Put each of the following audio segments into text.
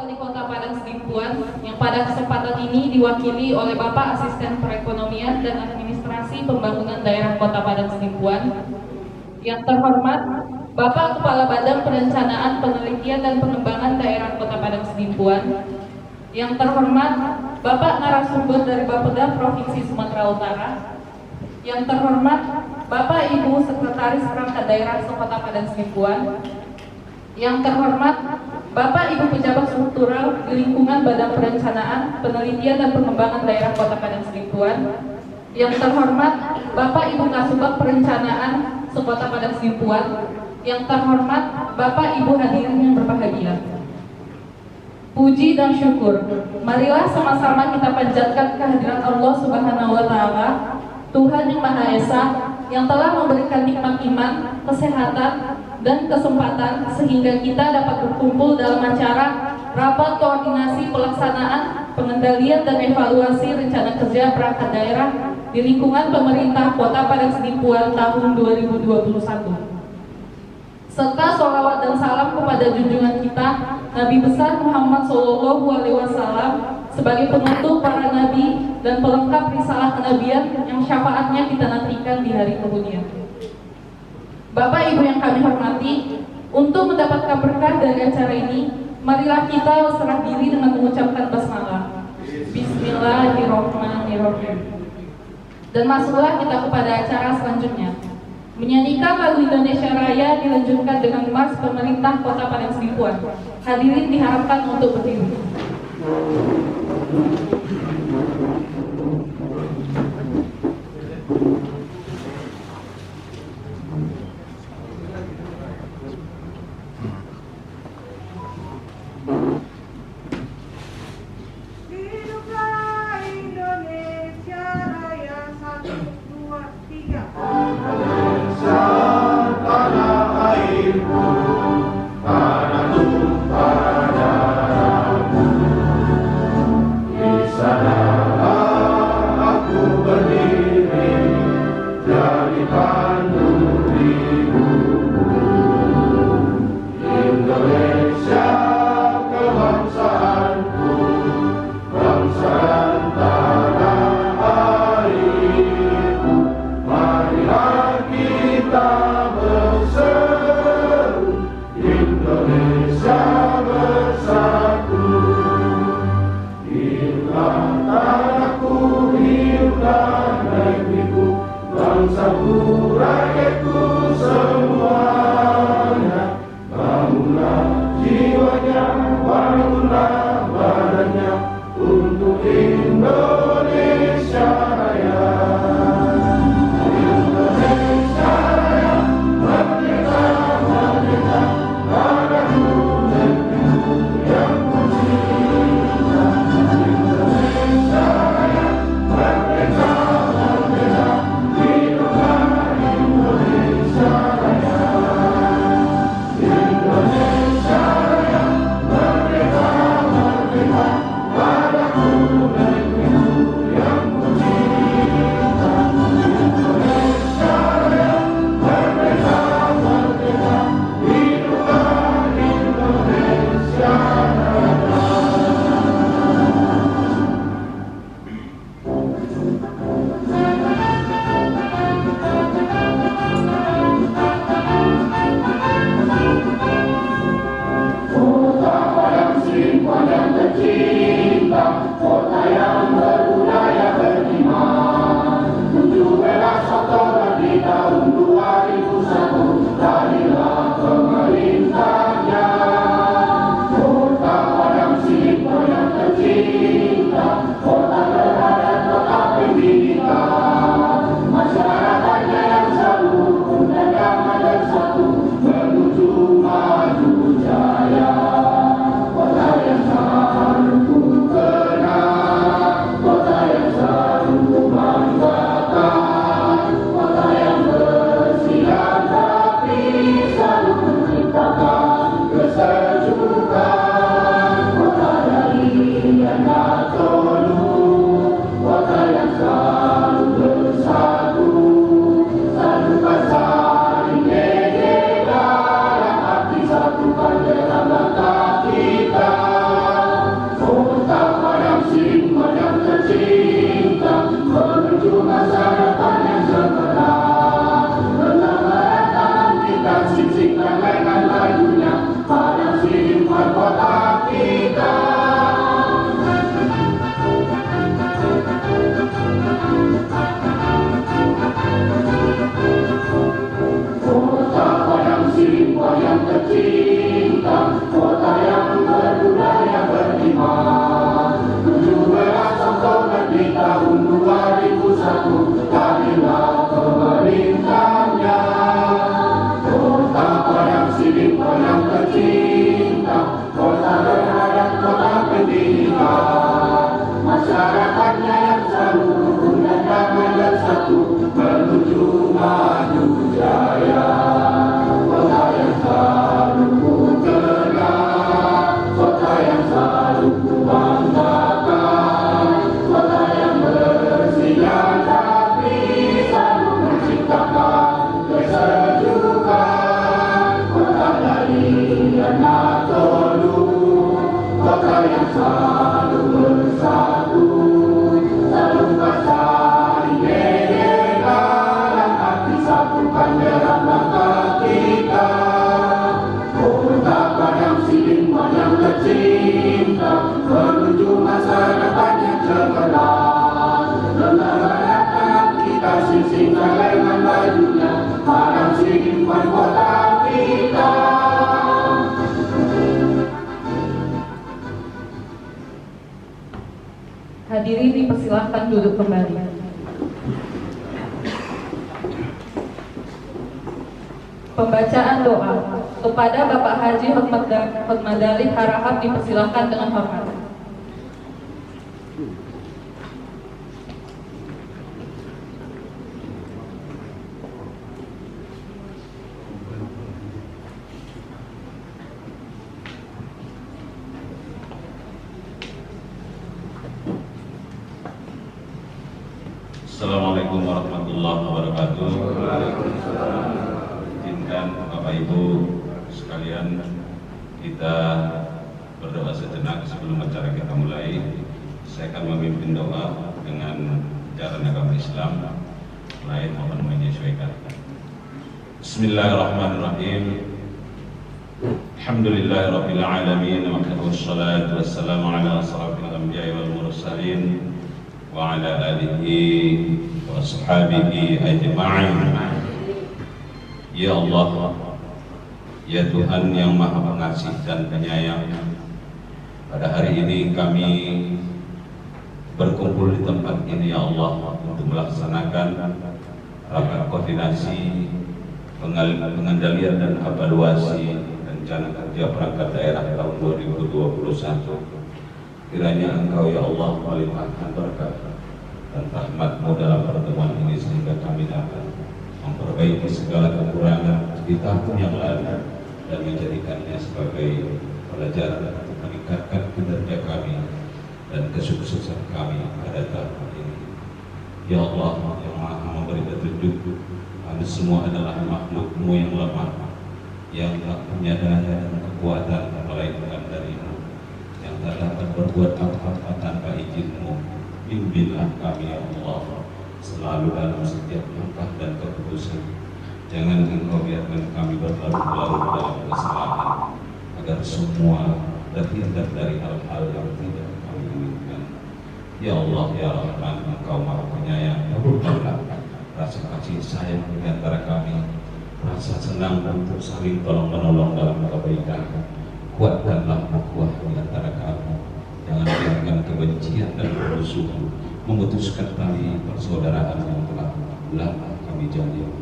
Wali Kota Padang Sidimpuan yang pada kesempatan ini diwakili oleh Bapak Asisten Perekonomian dan Administrasi Pembangunan Daerah Kota Padang Sidimpuan. Yang terhormat Bapak Kepala Badan Perencanaan, Penelitian dan Pengembangan Daerah Kota Padang Sidimpuan. Yang terhormat Bapak narasumber dari Bapeda Provinsi Sumatera Utara. Yang terhormat Bapak Ibu Sekretaris Perangkat Daerah Kota Padang Sidimpuan. Yang terhormat Bapak Ibu pejabat struktural di lingkungan Badan Perencanaan, Penelitian dan Pengembangan Daerah Kota Padang Sidimpuan. Yang terhormat Bapak Ibu Kasubag Perencanaan Sekota Padang Sidimpuan. Yang terhormat Bapak Ibu hadirin yang berbahagia. Puji dan syukur, marilah sama-sama kita panjatkan kehadiran Allah Subhanahu wa Ta'ala, Tuhan yang Maha Esa, yang telah memberikan nikmat iman, kesehatan, dan kesempatan sehingga kita dapat berkumpul dalam acara rapat koordinasi pelaksanaan, pengendalian dan evaluasi rencana kerja perangkat daerah di lingkungan pemerintah Kota Padang Sidimpuan tahun 2021. Serta sholawat dan salam kepada junjungan kita Nabi besar Muhammad SAW sebagai penutup para nabi dan pelengkap risalah kenabian yang syafaatnya kita nantikan di hari kemudian. Bapak Ibu yang kami hormati, untuk mendapatkan berkah dari acara ini, marilah kita serah diri dengan mengucapkan basmalah. Bismillahirrahmanirrahim. Dan masuklah kita kepada acara selanjutnya. Menyanyikan lagu Indonesia Raya dilanjutkan dengan Mars Pemerintah Kota Padang Sidimpuan. Hadirin diharapkan untuk berdiri. Indonesia Sulaiman majunya Padang Sidimpuan kota kita. Hadirin dipersilahkan duduk kembali. Pembacaan doa kepada Bapak Haji Hotmadali Harahap dipersilahkan dengan hormat. Assalamualaikum warahmatullahi wabarakatuh. Izinkan Bapak Ibu sekalian kita berdoa sejenak sebelum acara kita mulai. Saya akan memimpin doa dengan cara agama Islam, lain mohon menyesuaikan. Bismillahirrahmanirrahim. Alhamdulillahirabbil alamin wassalatu wassalamu ala asrofil anbiya'i wal mursalin wa ala alihi wa ashabihi ajma'in. Ya Allah, ya Tuhan yang Maha Pengasih dan Penyayang, pada hari ini kami berkumpul di tempat ini ya Allah untuk melaksanakan rapat koordinasi pengendalian dan evaluasi rencana kerja perangkat daerah tahun 2021. Kiranya Engkau ya Allah melimpahkan berkat dan rahmat-Mu dalam pertemuan ini sehingga kami dapat memperbaiki segala kekurangan di tahun yang lalu dan menjadikannya sebagai pelajaran untuk meningkatkan kinerja kami dan kesuksesan kami pada tahun ini. Ya Allah yang Maha memberi petunjuk, kami semua adalah makhluk-Mu yang lemah, yang tak punya daya dan kekuatan melainkan dari-Mu, yang tak dapat berbuat apa-apa tanpa izin-Mu. Bimbinglah kami ya Allah selalu dalam setiap langkah dan keputusan. Jangan Engkau biarkan kami berlarut-larut dalam kesalahan, agar semua terhindar dari hal-hal yang tidak kami inginkan. Ya Allah ya Rahman, Engkau Maha Penyayang, kabulkanlah rasa kasih sayang di antara kami, rasa senang untuk saling tolong-menolong dalam kebaikan. Kuatkanlah ukhuwah di antara kami. Jangan biarkan kebencian dan permusuhan memutuskan tali persaudaraan yang telah lama kami jalin.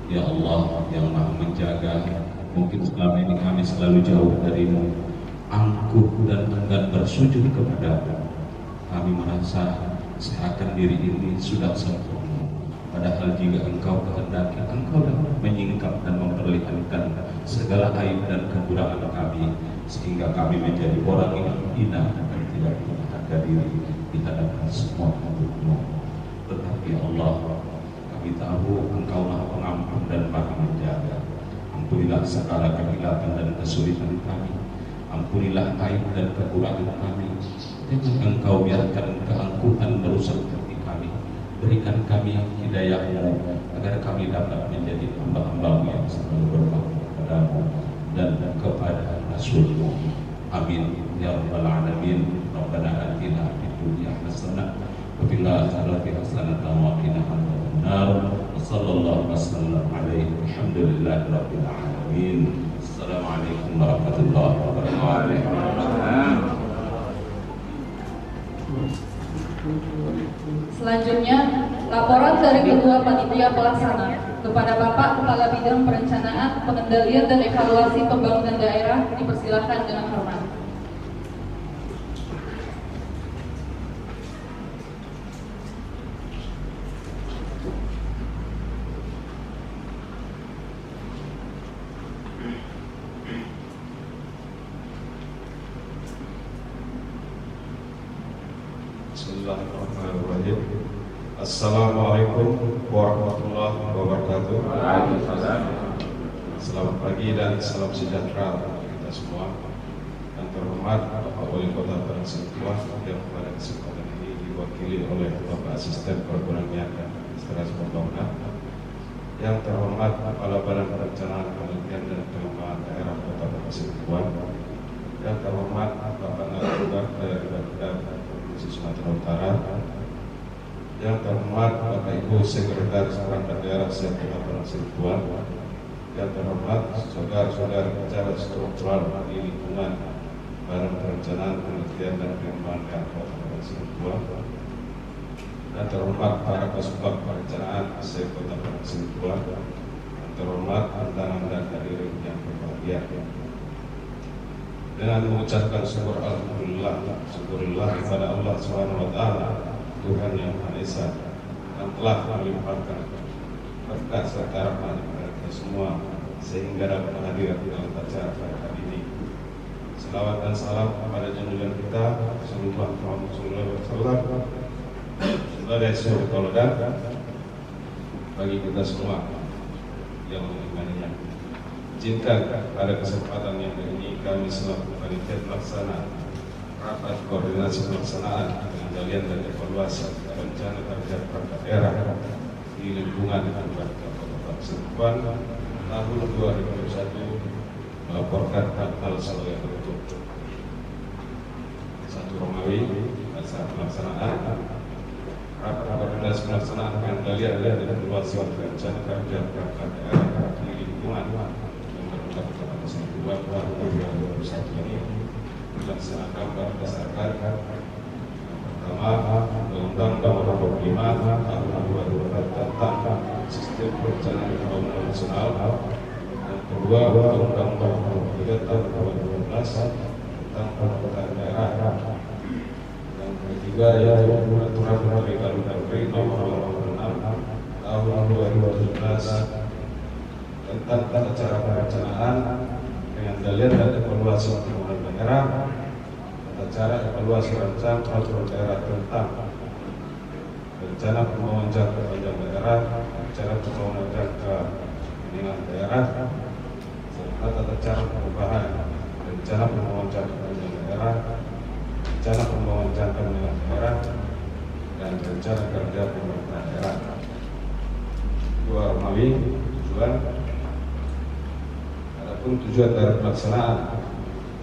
Ya Allah yang Maha menjaga, mungkin selama ini kami selalu jauh dari-Mu, angkuh dan enggan bersujud kepada-Mu. Kami merasa seakan diri ini sudah sempurna, padahal jika Engkau kehendaki, Engkau dapat menyingkap dan memperlihatkan segala aib dan kekurangan kami, sehingga kami menjadi orang yang hina dan tidak punya harga diri di hadapan semua makhluk-Mu. Tetapi Allah, kami tahu Engkau Maha Pengampun dan Maha Menjaga. Ampunilah segala kehilapan dan kesulitan kami, ampunilah aib dan kekurangan kami. Jangan Engkau biarkan keangkuhan merusak hati kami. Berikan kami hidayah-Mu agar kami dapat menjadi hamba-hamba-Mu yang selalu berbakti kepada-Mu dan kepada Rasul-Mu. Amin ya rabbal alamin. Rabbana atina fid dunya hasanah wa fil akhirati hasanah wa qina adzabannar. Sallallahu wasallam alaihi walhamdulillahi rabbil alamin. Assalamualaikum warahmatullahi wabarakatuh. Selanjutnya, laporan dari Ketua Panitia Pelaksana kepada Bapak Kepala Bidang Perencanaan, Pengendalian dan Evaluasi Pembangunan Daerah dipersilakan dengan hormat. Bismillahirrahmanirrahim. Assalamualaikum warahmatullahi wabarakatuh. Selamat pagi dan salam sejahtera untuk kita semua. Yang terhormat Bapak Wali Kota Padang Sidimpuan yang pada kesempatan ini diwakili oleh Bapak Asisten Perekonomian dan Administrasi Pembangunan. Yang terhormat Kepala Badan Perencanaan Penelitian dan Pengembangan Daerah Kota Padang Sidimpuan. Yang terhormat Bapak Nagara dari Bapeda Provinsi Sumatera Utara. Yang terhormat Bapak Ibu Sekretaris Perangkat Daerah Kota Padang Sidempuan, yang terhormat saudara-saudara pejabat struktural di lingkungan Badan Perencanaan, Penelitian dan Pengembangan Daerah Kota Padang Sidempuan, dan terhormat para Kasubag Perencanaan Kota Padang Sidempuan, dan terhormat undangan dan hadirin yang berbahagia. Dengan mengucapkan syukurillah kepada Allah Subhanahu wa taala, Tuhan yang Maha Esa, yang telah melimpahkan berkat serta rahmat kepada kita semua sehingga dapat hadir dalam acara pada hari ini. Selawat dan salam kepada junjungan kita Rasulullah Muhammad SAW sebagai suri tauladan bagi kita semua yang mengimaninya. Izinkan pada kesempatan yang ini kami selaku panitia pelaksana rapat koordinasi pelaksanaan pengendalian dan evaluasi rencana kerja perangkat daerah di lingkungan Kabupaten Kota Padang Sidempuan tahun 2021 melaporkan hal sebagai berikut. 1 Romawi saat pelaksanaan rapat koordinasi pelaksanaan pengendalian dan evaluasi rencana kerja perangkat daerah di lingkungan Kabupaten Padang Sidempuan tahun 2021 ini dilaksanakan berdasarkan pertama Undang-Undang Nomor 25 Tahun 2004 tentang Sistem Perencanaan Pembangunan Nasional, dan kedua Undang-Undang Nomor 3 Tahun 2012 tentang Pemerintahan Daerah, yang ketiga yaitu Peraturan Menteri Dalam Negeri Nomor 26 Tahun 2017 tentang tata cara perencanaan, pengendalian dan evaluasi pembangunan daerah, tata cara evaluasi rencana peraturan daerah tentang rencana pembangunan jangka panjang daerah, rencana pembangunan jangka menengah daerah, serta tata cara perubahan rencana pembangunan jangka panjang daerah, rencana pembangunan jangka menengah daerah, dan rencana kerja pemerintahan daerah. 2 Romawi tujuan dari pelaksanaan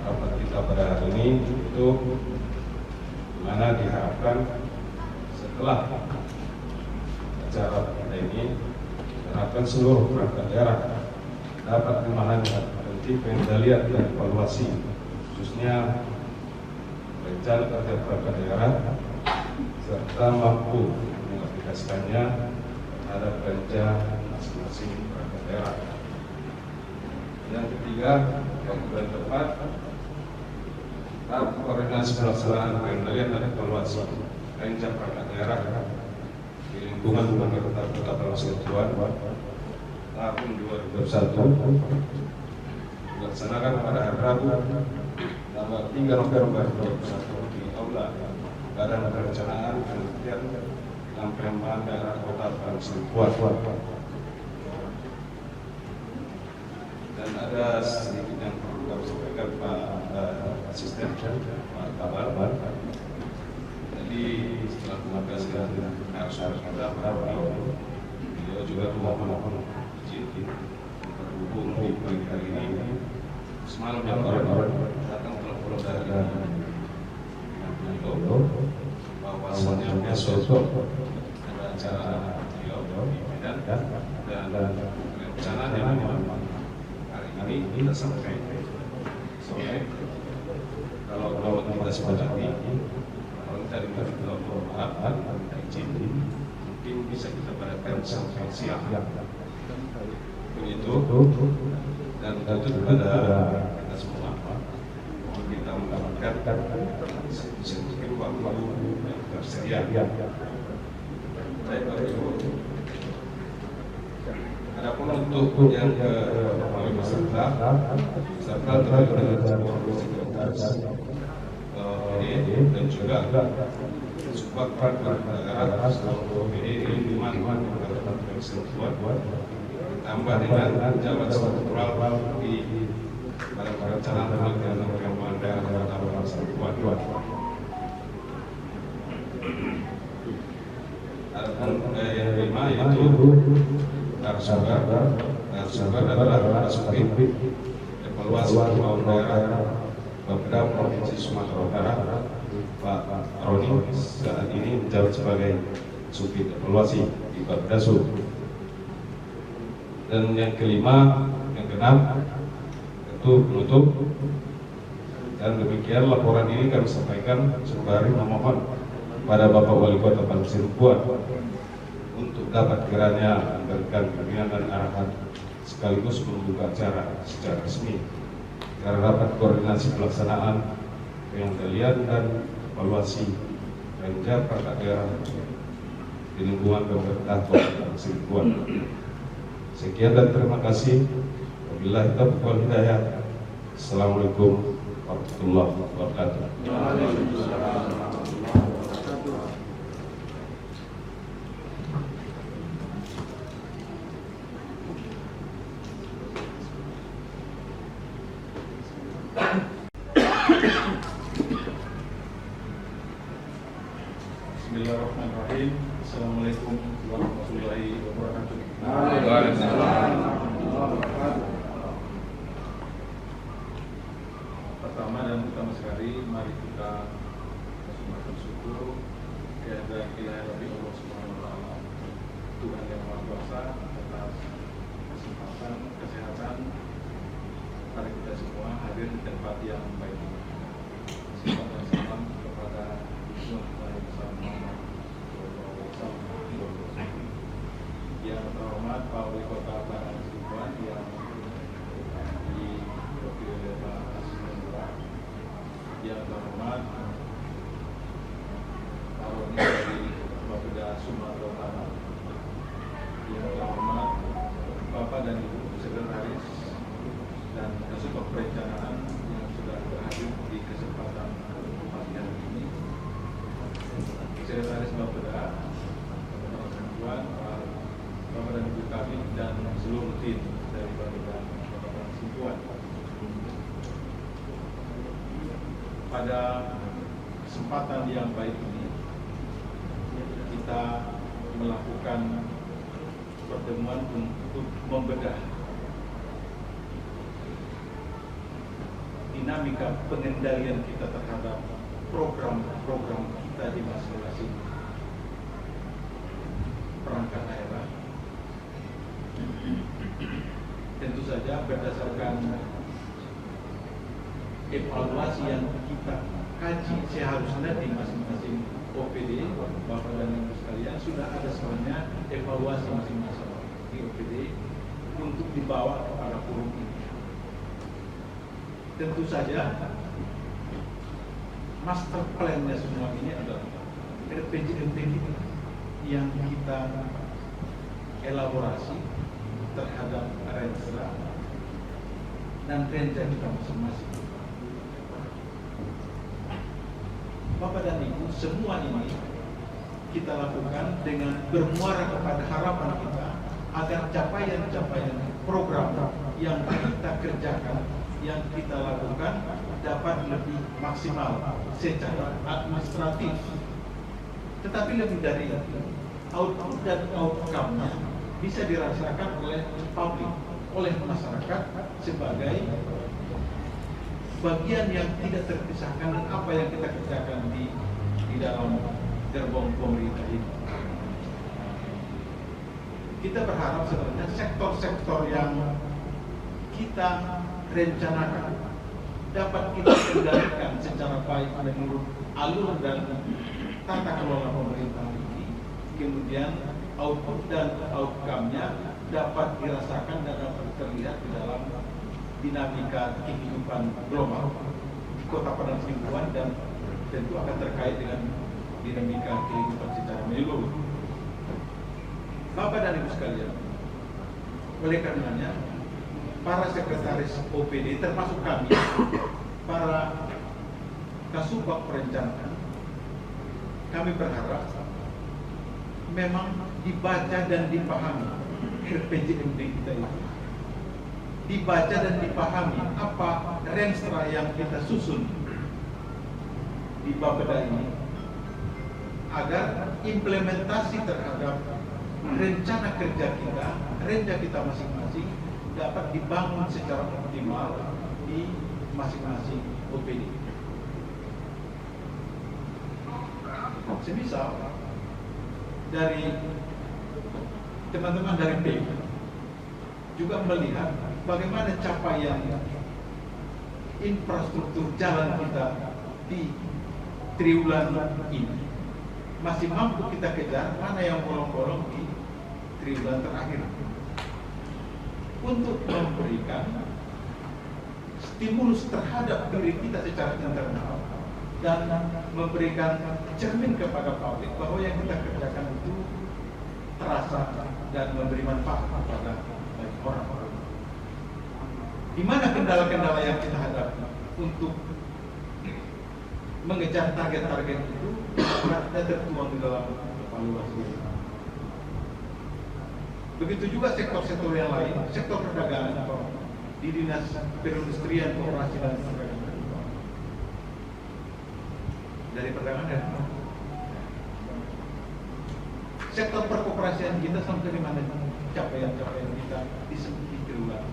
rapat kita pada hari ini itu mana diharapkan setelah acara kita ini diharapkan seluruh perangkat daerah dapat memahami penting pengendalian dan evaluasi khususnya rencana kerja perangkat daerah serta mampu mengaplikasikannya terhadap kerja masing-masing perangkat daerah. Yang ketiga, yang bulan tepat, rapat koordinasi pelaksanaan pengendalian dan evaluasi rencana perangkat daerah di lingkungan Kabupaten Kota Padang Sidempuan tahun 2021 dilaksanakan pada hari Rabu tanggal 3 November 2021 di Aula Badan Perencanaan Penelitian dan Pengembangan Daerah Kota Padang Sidempuan. Dan ada sedikit yang perlu kami sampaikan Pak Asisten Pak Kabar. Jadi setelah mengapresiasi harus kita beliau juga mohon izin berhubung di pagi hari ini. Semalam yang orang datang telepon dari beliau bahwasannya besok ada acara beliau di Medan dan rencananya ini kita sampai sore. Kalau kita sepakati, kalau dari maaf izin mungkin bisa kita berikan sampai siang. Begitu. Dan itu kepada kita semua mohon kita mendapatkan mungkin waktu yang tersedia. Baik, adapun untuk yang melalui peserta terkait dengan sekretaris ini dan juga Subag Daerah PD lingkungan Kabupaten Sidempuan ditambah dengan jabat struktural di Badan Perencanaan Penelitian dan Pengembangan Daerah Kota Padang Sidempuan. Adapun yang kelima yaitu Narasumber adalah Subdit Evaluasi Pembangunan Daerah Bapeda Provinsi Sumatera Utara Pak Roni saat ini menjabat sebagai Subit evaluasi di Babdasu. Dan yang kelima, yang keenam, itu penutup. Dan demikian laporan ini kami sampaikan sembari memohon pada Bapak Wali Kota Padang Sidempuan untuk dapat kiranya memberikan bimbingan dan arahan sekaligus membuka acara secara resmi agar dapat koordinasi pelaksanaan pengendalian dan evaluasi Ranger perangkat daerah di lingkungan pemerintah Kota Padang Sidempuan. Sekian dan terima kasih. Wabillahi taufiq wal hidayah. Assalamualaikum warahmatullahi wabarakatuh. Bismillahirrahmanirrahim. Assalamualaikum warahmatullahi wabarakatuh. Pertama dan utama sekali, mari kita sembahkan syukur kehadirat ilahi Rabbi Allah Subhanahu wa Ta'ala, Tuhan yang Maha Kuasa, atas kesempatan, kesehatan pada kita semua hadir di tempat yang baik ini. Selamat dan salam kepada yang terhormat Pak Wali Kota Padang Sidempuan yang diwakili oleh Pak Asisten Lurah, yang terhormat Pak Roni dari Bapeda Sumatera Utara, yang terhormat Bapak dan Ibu Sekretaris dan Kasubag Perencanaan yang sudah berhadir di kesempatan pagi hari ini, Sekretaris Bapeda Sidempuan, Bapak dan Ibu kami dan seluruh tim dari Bapeda Padang Sidempuan. Pada kesempatan yang baik ini, kita melakukan pertemuan untuk membedah dinamika pengendalian kita terhadap program-program kita di masing-masing perangkat daerah. Tentu saja berdasarkan evaluasi yang kita kaji seharusnya di masing-masing OPD, Bapak dan Ibu sekalian, sudah ada sebenarnya evaluasi masing-masing di OPD untuk dibawa kepada forum ini. Tentu saja master plan-nya semua ini adalah RPJMD kita yang kita elaborasi terhadap Renstra dan Renja kita masing-masing. Bapak dan Ibu, semua ini kita lakukan dengan bermuara kepada harapan kita agar capaian-capaian program yang kita kerjakan, yang kita lakukan dapat lebih maksimal secara administratif. Tetapi lebih dari itu, output dan outcome-nya bisa dirasakan oleh publik, oleh masyarakat sebagai bagian yang tidak terpisahkan dan apa yang kita kerjakan di dalam gerbong pemerintah ini. Kita berharap sebenarnya sektor-sektor yang kita rencanakan dapat kita kendalikan secara baik menurut alur dan tata kelola pemerintah ini, kemudian output dan outcome-nya dapat dirasakan dan dapat terlihat di dalam dinamika kehidupan global di Kota Padang Sidempuan dan tentu akan terkait dengan dinamika kehidupan secara menyeluruh. Bapak dan Ibu sekalian, oleh karenanya para sekretaris OPD termasuk kami, para Kasubag Perencanaan, kami berharap memang dibaca dan dipahami RPJMD kita itu, dibaca dan dipahami apa Renstra yang kita susun di Bapeda ini, agar implementasi terhadap rencana kerja kita, Renja kita masing-masing dapat dibangun secara optimal di masing-masing OPD. Semisal dari teman-teman dari PIK juga melihat bagaimana capaian infrastruktur jalan kita di triwulan ini. Masih mampu kita kejar mana yang bolong-bolong di triwulan terakhir, untuk memberikan stimulus terhadap diri kita secara internal dan memberikan cermin kepada publik bahwa yang kita kerjakan itu terasa dan memberi manfaat kepada banyak orang. Di mana kendala-kendala yang kita hadapi untuk mengejar target-target itu ada tertuang di dalam evaluasi. Begitu juga sektor-sektor yang lain, sektor perdagangan di Dinas Perindustrian, Koperasi dan Perdagangan. Dari perdagangan sektor perkoperasian kita sampai di mana capaian-capaian kita di triwulan,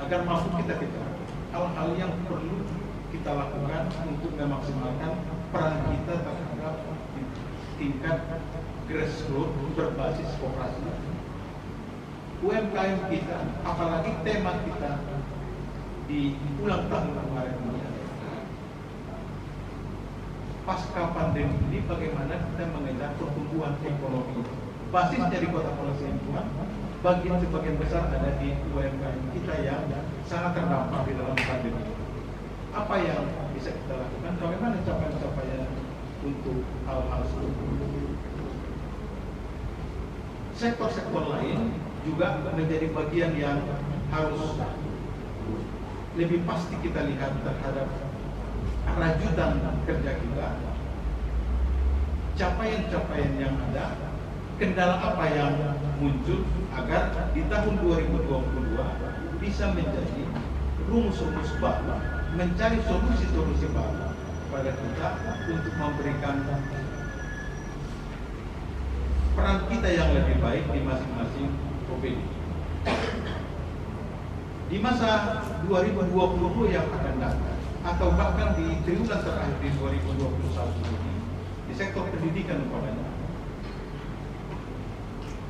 agar mampu kita kejar hal-hal yang perlu kita lakukan untuk memaksimalkan peran kita terhadap tingkat grassroots berbasis koperasi. UMKM kita, apalagi tema kita di ulang tahun kemarin ini, pasca pandemi ini bagaimana kita mengejar pertumbuhan ekonomi. Basisnya di Kota Kepulauan Seribu, bagian sebagian besar ada di UMKM kita yang sangat terdampak di dalam pandemi. Apa yang bisa kita lakukan? Bagaimana capaian-capaian untuk hal-hal seperti itu? Sektor-sektor lain juga menjadi bagian yang harus lebih pasti kita lihat terhadap rajutan kerja kita, capaian-capaian yang ada, kendala apa yang muncul agar di tahun 2022 bisa menjadi rumus-rumus baru, mencari solusi-solusi baru kepada kita untuk memberikan peran kita yang lebih baik di masing-masing OPD. Di masa 2020 yang akan datang, atau bahkan di triwulan terakhir di 2021 ini, di sektor pendidikan umpamanya,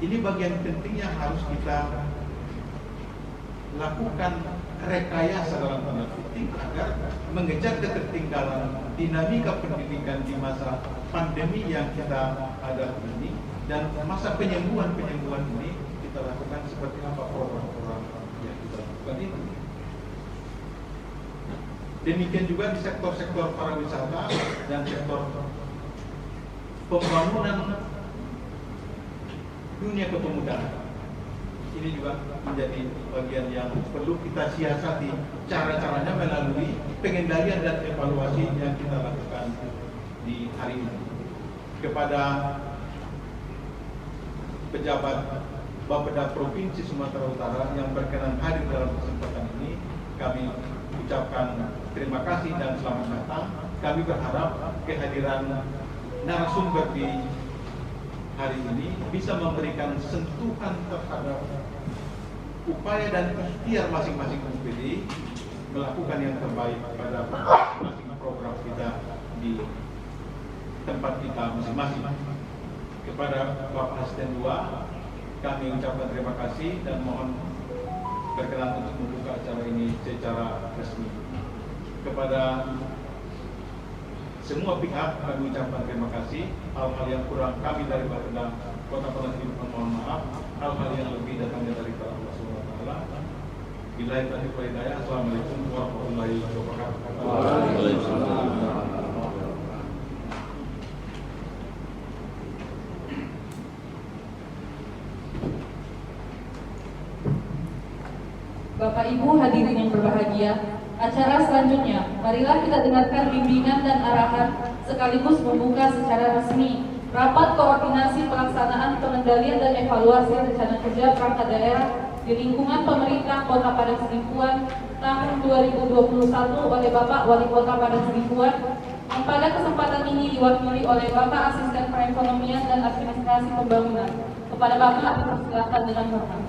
ini bagian penting yang harus kita lakukan rekayasa dalam tanda kutip agar mengejar ketertinggalan dinamika pendidikan di masa pandemi yang kita hadapi ini, dan masa penyembuhan ini kita lakukan seperti apa program-program yang kita lakukan ini. Demikian juga di sektor-sektor pariwisata dan sektor pembangunan dunia kepemudaan. Ini juga menjadi bagian yang perlu kita siasati cara-caranya melalui pengendalian dan evaluasi yang kita lakukan di hari ini. Kepada pejabat Bapeda Provinsi Sumatera Utara yang berkenan hadir dalam kesempatan ini, kami ucapkan terima kasih dan selamat datang. Kami berharap kehadiran narasumber di hari ini bisa memberikan sentuhan terhadap upaya dan ikhtiar masing-masing OPD melakukan yang terbaik pada masing-masing program kita di tempat kita masing-masing. Kepada Bapak Asisten 2, kami ucapkan terima kasih dan mohon berkenan untuk membuka acara ini secara resmi. Kepada semua pihak kami ucapkan terima kasih. Hal-hal yang kurang kami dari Bapeda Kota Kepulauan Seribu mohon maaf. Hal-hal yang lebih datangnya dari Allah Subhanahu wa taala. Billahi taufiq wal hidayah. Assalamualaikum warahmatullahi wabarakatuh. Waalaikumsalam. Bapak Ibu hadirin yang berbahagia, acara selanjutnya, marilah kita dengarkan bimbingan dan arahan sekaligus membuka secara resmi rapat koordinasi pelaksanaan pengendalian dan evaluasi rencana kerja perangkat daerah di lingkungan pemerintah Kota Padang Sidimpuan tahun 2021 oleh Bapak Wali Kota Padang Sidimpuan, yang pada kesempatan ini diwakili oleh Bapak Asisten Perekonomian dan Administrasi Pembangunan. Kepada Bapak dipersilakan dengan hormat.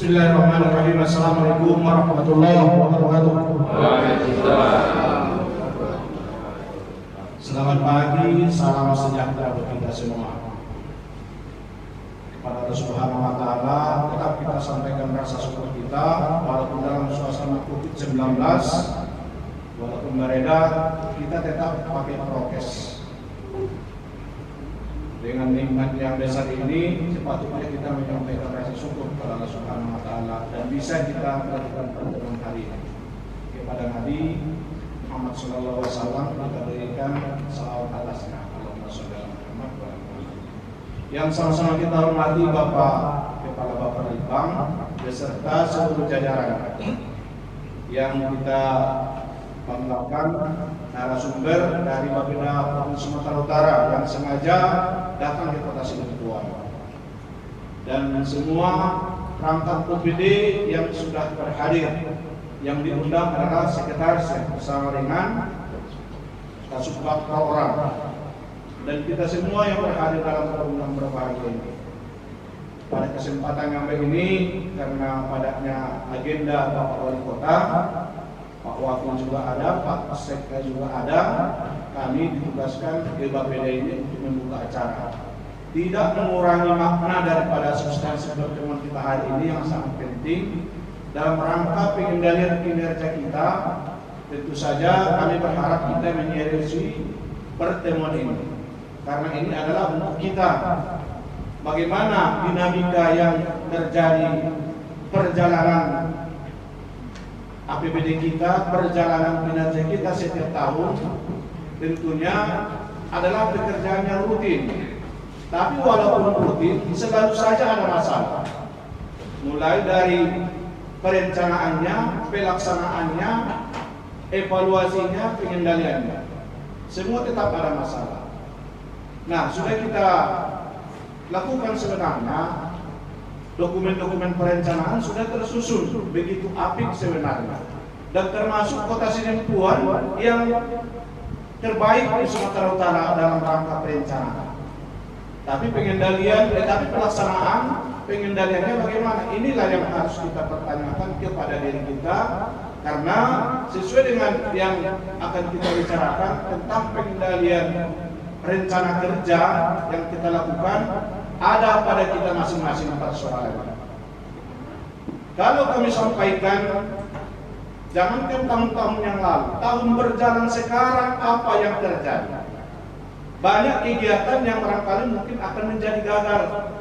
Bismillahirrahmanirrahim. Assalamualaikum warahmatullahi wabarakatuh. Selamat pagi, salam sejahtera bagi kita semua. Kepada Allah Subhanahu wa Ta'ala, tetap kita sampaikan rasa syukur kita, walaupun dalam suasana COVID-19, walaupun beredar, kita tetap pakai prokes. Dengan nikmat yang besar ini, sepatutnya kita menyampaikan rasa syukur kepada Allah Subhanahu wa Ta'ala dan bisa kita melakukan pertemuan hari ini. Kepada Nabi Muhammad sallallahu alaihi wasallam kita berikan salawat atasnya. Allahumma shalli ala Muhammad wa ala ali. Yang sama-sama kita hormati Bapak Kepala Bapelibang beserta seluruh jajaran yang kita banggakan narasumber dari Bapeda Provinsi Sumatera Utara yang sengaja datang ke Kota Sidempuan dan semua perangkat OPD yang sudah berhadir. Yang diundang adalah Sekretaris bersama dengan Kasubag orang dan kita semua yang berhadir dalam program berbahagia ini. Pada kesempatan yang baik ini, karena padatnya agenda Bapak Wali Kota, Pak Wakil juga ada, Pak Sekda juga ada, kami ditugaskan ke Bapeda ini untuk membuka acara. Tidak mengurangi makna daripada substansi pertemuan kita hari ini yang sangat penting dalam rangka pengendalian kinerja kita. Tentu saja kami berharap kita menyeriusi pertemuan ini, karena ini adalah untuk kita bagaimana dinamika yang terjadi perjalanan APBD kita, perjalanan kinerja kita setiap tahun tentunya adalah pekerjaan yang rutin. Tapi walaupun rutin, selalu saja ada masalah. Mulai dari perencanaannya, pelaksanaannya, evaluasinya, pengendaliannya, semua tetap ada masalah. Nah, sudah kita lakukan sebenarnya dokumen-dokumen perencanaan sudah tersusun begitu apik sebenarnya, dan termasuk Kota Sidempuan yang terbaik di Sumatera Utara dalam rangka perencanaan. Tapi tapi pelaksanaan pengendaliannya bagaimana? Inilah yang harus kita pertanyakan kepada diri kita, karena sesuai dengan yang akan kita bicarakan tentang pengendalian rencana kerja yang kita lakukan, ada pada kita masing-masing persoalan. Kalau kami sampaikan, jangankan tahun-tahun yang lalu, tahun berjalan sekarang apa yang terjadi? Banyak kegiatan yang barangkali mungkin akan menjadi gagal.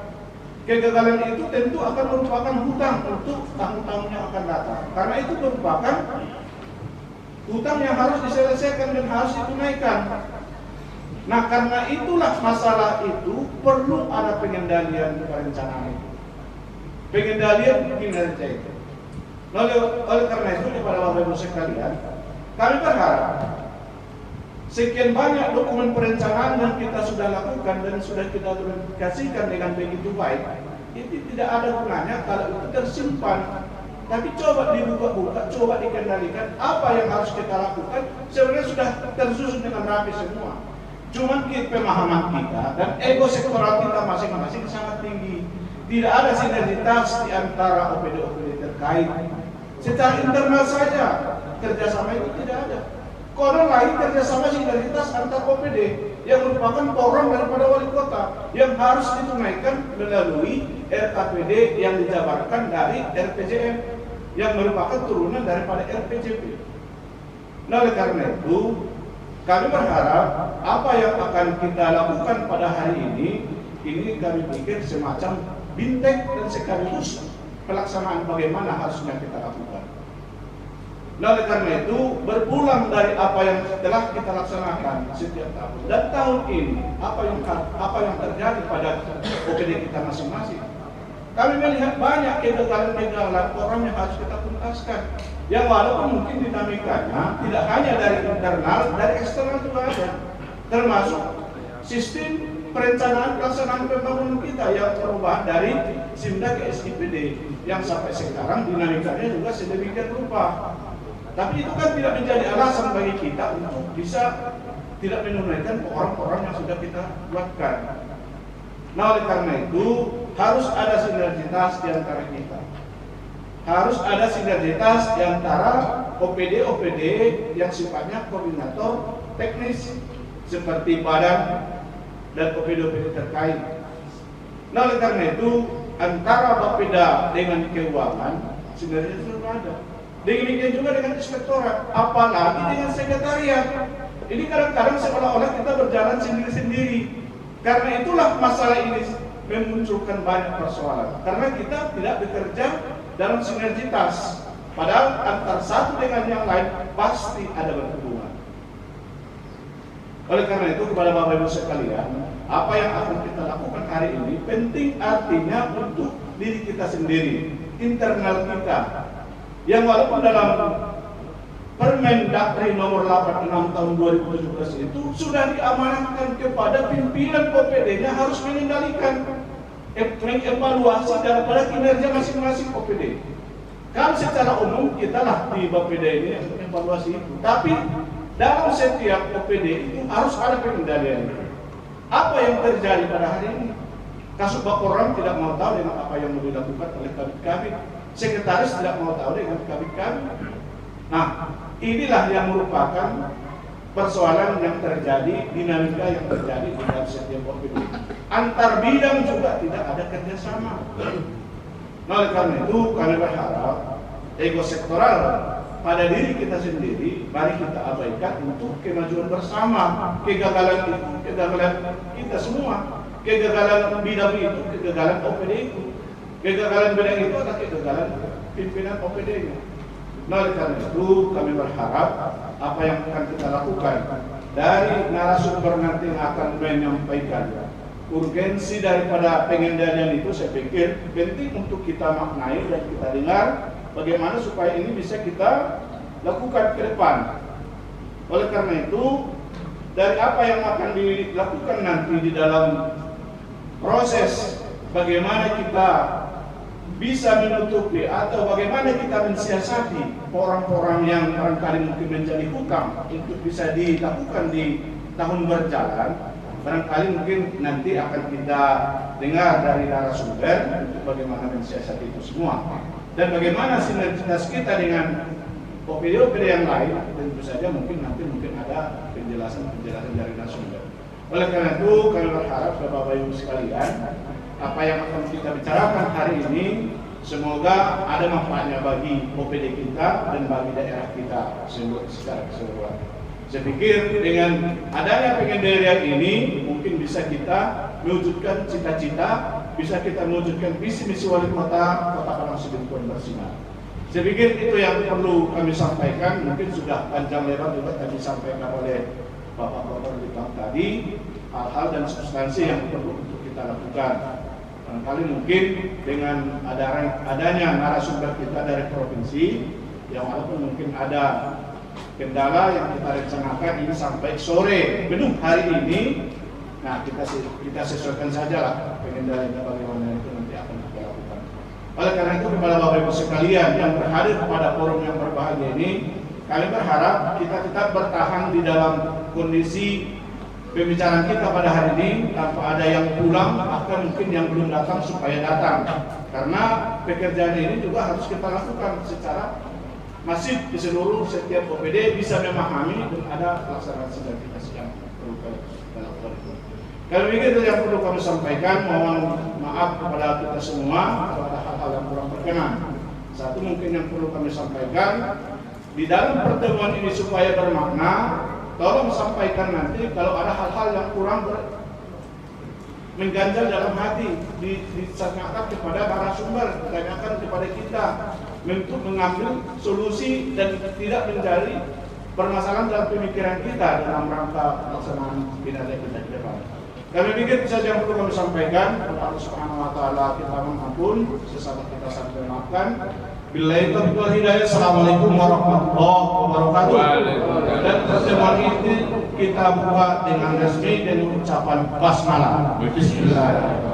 Kegagalan itu tentu akan merupakan hutang untuk tahun-tahun yang akan datang. Karena itu merupakan hutang yang harus diselesaikan dan harus ditunaikan. Nah, karena itulah masalah itu perlu ada pengendalian perencanaan itu, pengendalian kinerja itu. Oleh karena itu, kepada Bapak Ibu sekalian, kami berharap sekian banyak dokumen perencanaan yang kita sudah lakukan dan sudah kita verifikasikan dengan begitu baik, itu tidak ada gunanya kalau itu tersimpan. Tapi coba dibuka-buka, coba dikendalikan apa yang harus kita lakukan. Sebenarnya sudah tersusun dengan rapi semua. Cuman pemahaman kita dan ego sektoral kita masing-masing sangat tinggi. Tidak ada sinergitas di antara OPD-OPD terkait. Secara internal saja kerjasama itu tidak ada. Konon lain kerjasama sinergitas antar OPD yang merupakan program daripada wali kota yang harus ditunaikan melalui RKPD yang dijabarkan dari RPJM yang merupakan turunan daripada RPJP. Nah, oleh karena itu kami berharap apa yang akan kita lakukan pada hari ini kami pikir semacam bintang dan sekaligus pelaksanaan bagaimana harusnya kita lakukan. Nah, oleh karena itu berpulang dari apa yang telah kita laksanakan setiap tahun dan tahun ini apa yang terjadi pada OPD kita masing-masing. Kami melihat banyak kegagalan orang yang harus kita tuntaskan. Yang walaupun mungkin dinamikanya tidak hanya dari internal, dari eksternal juga ada. Termasuk sistem perencanaan pelaksanaan pembangunan kita yang perubahan dari SIMDA ke SIPD yang sampai sekarang dinamikanya juga sedemikian rupa. Tapi itu kan tidak menjadi alasan bagi kita untuk bisa tidak menunaikan program-program yang sudah kita buatkan. Nah, oleh karena itu harus ada sinergitas di antara kita. harus ada sinergitas di antara OPD yang sifatnya koordinator teknis seperti badan dan OPD terkait. Nah, oleh karena itu antara Bapeda dengan keuangan sinergitas itu ada. Demikian juga dengan inspektorat, apalagi dengan sekretariat. Ini kadang-kadang seolah-olah kita berjalan sendiri-sendiri. Karena itulah masalah ini memunculkan banyak persoalan. Karena kita tidak bekerja dalam sinergitas. Padahal antara satu dengan yang lain pasti ada berhubungan. Oleh karena itu kepada Bapak Ibu sekalian, apa yang akan kita lakukan hari ini penting artinya untuk diri kita sendiri, internal kita. Yang walaupun dalam Permendagri nomor 86 tahun 2017 itu sudah diamanahkan kepada pimpinan OPD-nya harus mengendalikan, mengevaluasi daripada kinerja masing-masing OPD. Kalau secara umum kita lah di Bapeda ini yang mengevaluasi itu, tapi dalam setiap OPD itu harus ada pengendalian. Apa yang terjadi pada hari ini? Kasubag tidak mau tahu dengan apa yang mau dilakukan oleh kabit-kabit. Sekretaris tidak mau tahu dengan kabit-kabit. Nah, inilah yang merupakan persoalan yang terjadi, dinamika yang terjadi di dalam setiap OPD. Antar bidang juga tidak ada kerjasama. Nah, oleh karena itu kami berharap ego sektoral pada diri kita sendiri, mari kita abaikan untuk kemajuan bersama. Kegagalan itu, kegagalan kita semua. Kegagalan bidang itu, kegagalan OPD itu. Kegagalan bidang itu adalah kegagalan pimpinan OPD-nya. Nah, oleh karena itu kami berharap apa yang akan kita lakukan dari narasumber nanti yang akan menyampaikan urgensi daripada pengendalian itu, saya pikir penting untuk kita maknai dan kita dengar bagaimana supaya ini bisa kita lakukan ke depan. Oleh karena itu dari apa yang akan dilakukan nanti di dalam proses bagaimana kita bisa menutupi atau bagaimana kita mensiasati orang-orang yang barangkali mungkin menjadi hutang untuk bisa dilakukan di tahun berjalan, barangkali mungkin nanti akan kita dengar dari narasumber untuk bagaimana mensiasati itu semua dan bagaimana sinergitas kita dengan OPD-OPD yang lain. Tentu saja mungkin nanti ada penjelasan dari narasumber. Oleh karena itu kami berharap Bapak Ibu sekalian, apa yang akan kita bicarakan hari ini semoga ada manfaatnya bagi OPD kita dan bagi daerah kita secara keseluruhan. Saya pikir dengan adanya pengendalian ini mungkin bisa kita mewujudkan cita-cita, bisa kita mewujudkan visi misi wali kota Padang Sidempuan bersinar. Saya pikir itu yang perlu kami sampaikan. Mungkin sudah panjang lebar juga tadi disampaikan oleh Bapak-bapak di tadi hal-hal dan substansi yang perlu untuk kita lakukan. Barangkali mungkin dengan adanya narasumber kita dari provinsi yang walaupun mungkin ada kendala yang kita rencanakan ini sampai sore penuh hari ini, nah kita sesuaikan sajalah pengendalian bagaimana itu nanti akan kita lakukan. Oleh karena itu kepada Bapak Ibu sekalian yang berhadir pada forum yang berbahagia ini, kami berharap kita tetap bertahan di dalam kondisi pembicaraan kita pada hari ini tanpa ada yang pulang, bahkan mungkin yang belum datang supaya datang. Karena pekerjaan ini juga harus kita lakukan secara masif di seluruh setiap OPD bisa memahami dan ada pelaksanaan sinergitas yang perlu kita lakukan. Kalau begitu yang perlu kami sampaikan, mohon maaf kepada kita semua kalau ada hal-hal yang kurang berkenan. Satu mungkin yang perlu kami sampaikan di dalam pertemuan ini supaya bermakna, tolong sampaikan nanti kalau ada hal-hal yang kurang mengganjal dalam hati, ditanyakan kepada narasumber, ditanyakan kepada kita untuk mengambil solusi dan tidak menjadi permasalahan dalam pemikiran kita dalam rangka pelaksanaan kinerja kita ke depan. Kami pikir saja yang perlu kami sampaikan. Allah Subhanahu Wa Taala kita mengampun, sesama kita saling memaafkan. Billahi taufiq wal hidayah. Assalamualaikum warahmatullahi wabarakatuh. Dan pertemuan ini kita buka dengan resmi dengan ucapan basmalah. Bismillahirrahmanirrahim.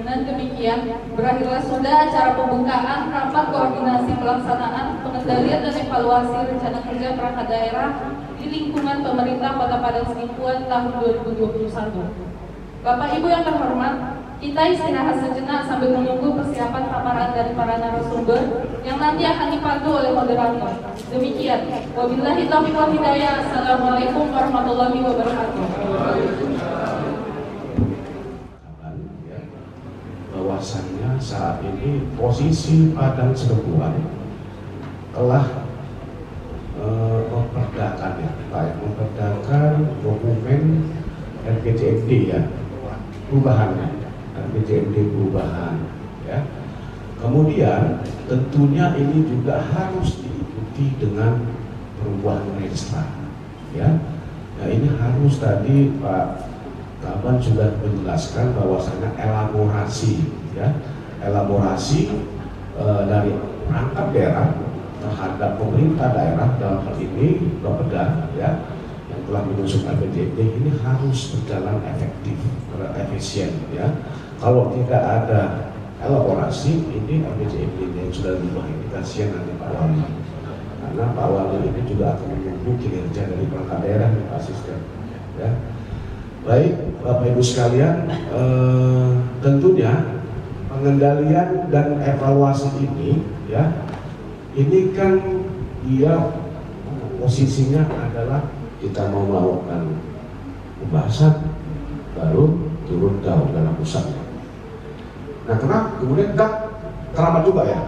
Dengan demikian, berakhirlah sudah acara pembukaan rapat koordinasi pelaksanaan pengendalian dan evaluasi rencana kerja perangkat daerah di lingkungan pemerintah Kota Padang Sidimpuan tahun 2021. Bapak Ibu yang terhormat, kita istirahat sejenak sambil menunggu persiapan paparan dari para narasumber yang nanti akan dipandu oleh moderator. Demikian, wabillahi taufiq wal hidayah. Assalamualaikum warahmatullahi wabarakatuh. Bahwasannya saat ini posisi Padang Sidimpuan telah memperdakan dokumen RPJMD ya, perubahannya, RPJMD perubahan ya. Kemudian tentunya ini juga harus diikuti dengan perubahan registra ya. Nah ini harus tadi Pak Kaban sudah menjelaskan bahwasanya elaborasi ya, elaborasi dari perangkat daerah terhadap pemerintah daerah dalam hal ini Bapeda ya yang telah mengusung RPJMD ini harus berjalan efektif, efisien ya. Kalau tidak ada elaborasi ini RPJMD yang sudah diubah ini kasihan nanti Pak Wali, karena Pak Wali ini juga akan menunggu kinerja dari perangkat daerah dan Pak Asisten ya. Baik Bapak Ibu sekalian, tentunya pengendalian dan evaluasi ini ya, ini kan dia posisinya adalah kita mau melakukan pembahasan baru turun daun dalam pusatnya. Nah kenapa kemudian terlambat juga ya?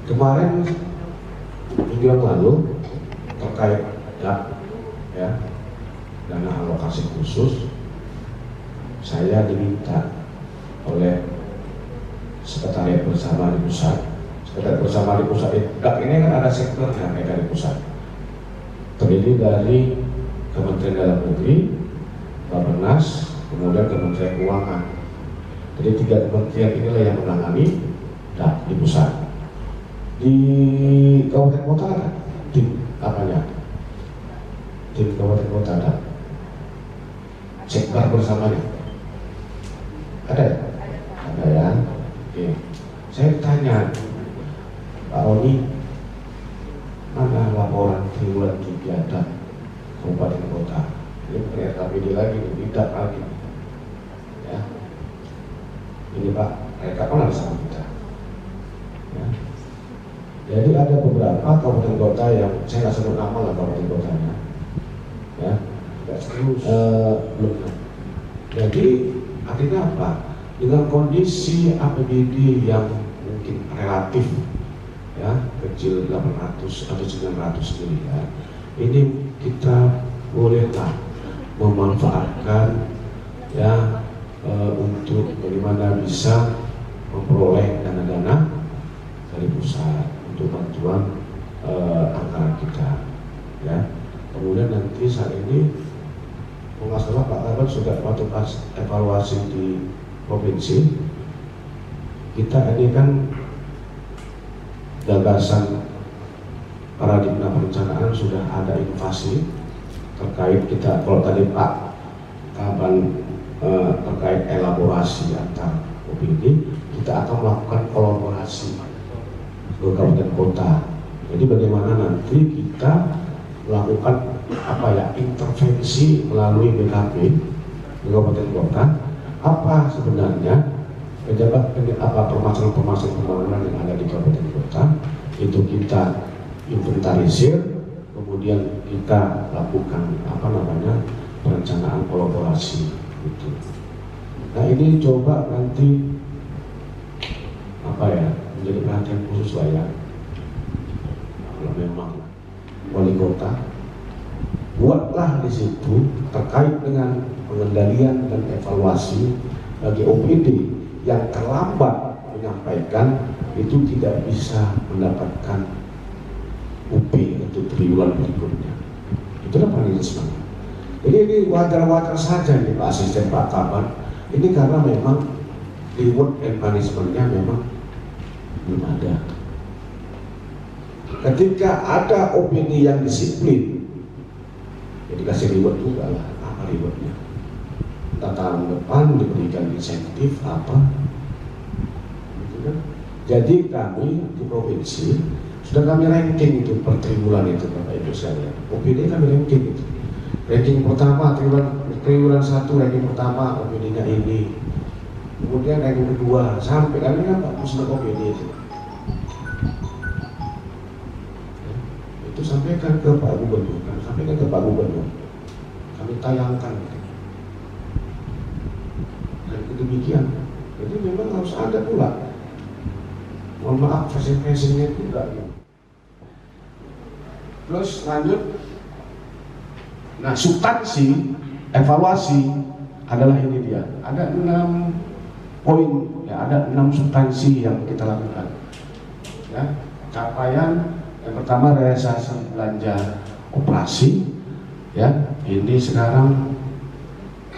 Kemarin minggu yang lalu terkait ya, dana alokasi khusus, saya diminta oleh sekretariat bersama di pusat. Sekretariat bersama di pusat ini kan ada sektornya kayak dari pusat, terdiri dari Kementerian Dalam Negeri, Bappenas, kemudian Kementerian Keuangan. Jadi 3 kementerian inilah yang menangani di pusat. Di kabupaten kota ada tim apanya? Tim kabupaten kota ada sekbar bersamanya, ada ya? Ada ya. Oke. Saya tanya Pak Roni, mana laporan triwulan kegiatan kabupaten kota? Ini bukan RKPD lagi, tidak lagi ya. Ini Pak, kapan ada sama kita ya. Jadi ada beberapa kabupaten kota yang saya nggak sebut nama lah kabupaten kotanya ya, belum. Jadi artinya apa? Dengan kondisi APBD yang mungkin relatif ya kecil 800 atau 900 miliar, ini kita bolehlah memanfaatkan ya untuk bagaimana bisa memperoleh dana-dana dari pusat untuk bantuan anggaran kita ya. Kemudian nanti saat ini nggak salah Pak Kaban sudah waktu evaluasi di provinsi kita ini kan gagasan paradigma perencanaan sudah ada inovasi terkait kita. Kalau tadi Pak Kaban terkait elaborasi antar OPD, kita akan melakukan kolaborasi ke kabupaten kota. Jadi bagaimana nanti kita melakukan apa ya, intervensi melalui BKP di kabupaten kota, apa sebenarnya pejabat apa permasalahan pembangunan yang ada di kabupaten kota itu kita inventarisir, kemudian kita lakukan apa namanya perencanaan kolaborasi gitu. Nah ini coba nanti apa ya menjadi perhatian khusus lah ya, kalau memang wali kota buatlah di situ terkait dengan pengendalian dan evaluasi bagi OPD yang terlambat menyampaikan itu tidak bisa mendapatkan UP untuk triwulan berikutnya. Itulah manajemen. Jadi ini wajar-wajar saja nih Pak Asisten Pak Kaban. Ini karena memang reward and punishment-nya memang belum ada. Ketika ada opini yang disiplin, ya dikasih reward juga lah. Apa rewardnya? tahun depan diberikan insentif apa, gitu kan? Jadi kami di provinsi sudah kami ranking itu per triwulan itu Bapak Ibu sekalian. OPD kami ranking itu. Ranking pertama triwulan 1 ranking pertama OPD-nya ini. Kemudian ranking kedua sampai kami kan Pak Musnah OPD itu. Itu sampaikan ke Pak Gubernur, sampaikan ke Pak Gubernur. Kami tayangkan. Dan demikian. Jadi memang harus ada pula. Mohon maaf fashion-fashionnya itu enggak gitu. Terus lanjut. Nah, substansi evaluasi adalah ini dia. Ada 6 poin, ya, ada 6 substansi yang kita lakukan. Ya, capaian yang pertama realisasi belanja operasi. Ya, ini sekarang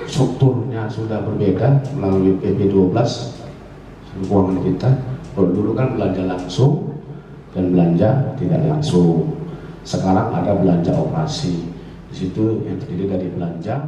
strukturnya sudah berbeda melalui PP 12 keuangan kita. Kalau dulu kan belanja langsung dan belanja tidak langsung. Sekarang ada belanja operasi. Di situ yang terdiri dari belanja